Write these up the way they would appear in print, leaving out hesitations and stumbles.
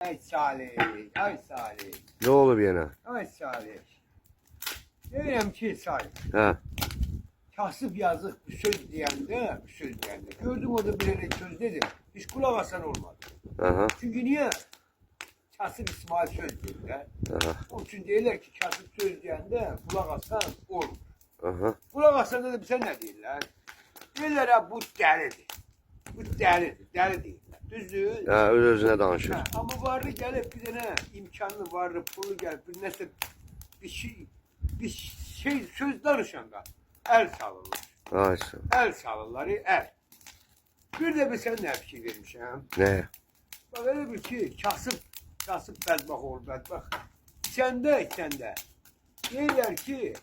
Ay Salih, ay Salih, Ne olub yenə? ay Salih. Deyirəm ki Salih, Hə. kasıb yazıq bir söz deyəndə, gördüm o da bir elə söz dedi. Hiç kulak asan olmadı. Aha. Çünkü niye? Kasıb İsmail söz deyir də. Aha. Onun için deyirlər ki kasıb söz deyəndə kulak asan olmur. Aha. Kulak asanda da bize ne deyirlər? Deyirlər ha bu dəlidir. Bu dəlidir, dəli deyirlər. Düzdür? Hə, öz-özünə danışır. Ha, ama varlı gelip bir tane imkanlı varlı pulu gelip bir neyse bir şey söz danışanda el salırlar. Ay, El salırlar, el. Bir de bir sen ne bir şey vermişim. nə? Bak öyle bir ki kasıp bedbah ol bedbah. Sende. Deyirlər ki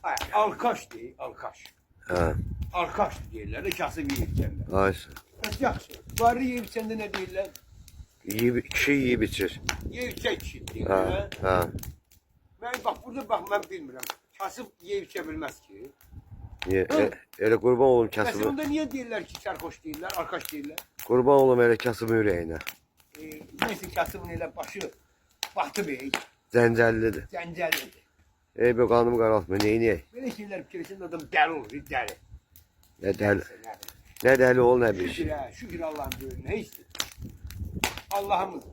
ay, alkaş değil, alkaş. Hə. Alkaş deyirlər de kasıb yiyip sende. Ay, Bəs yaxşı. Varlı yiyip sende ne deyirlər? kişi yeyib içir. Yiyip çək Hə, deyirlər. hə. Ben bak burada bak ben bilmiyorum. Kasıp yiyip içebilmez ki. Elə qurban olum Mesela kasımı. onda niye değiller ki sarhoş değiller, arkaş değiller? Qurban olum elə kasımın ürəyinə. Neyse kasımın elə başı Bahtı Bey, Zəncəllidir. Cəncəllidir. Ey be qanımı qaraltma, neyniyək? Böyle şeyler bir keresinde adam deli olur, deli. Nə dəli, Neyse, nə dəli ol, nə bir şükür şey. ha, şükür Allah'ın buyruğuna işte. Allah'ımız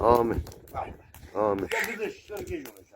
Amin, var. amin. Ya bir de sonra geç olacak.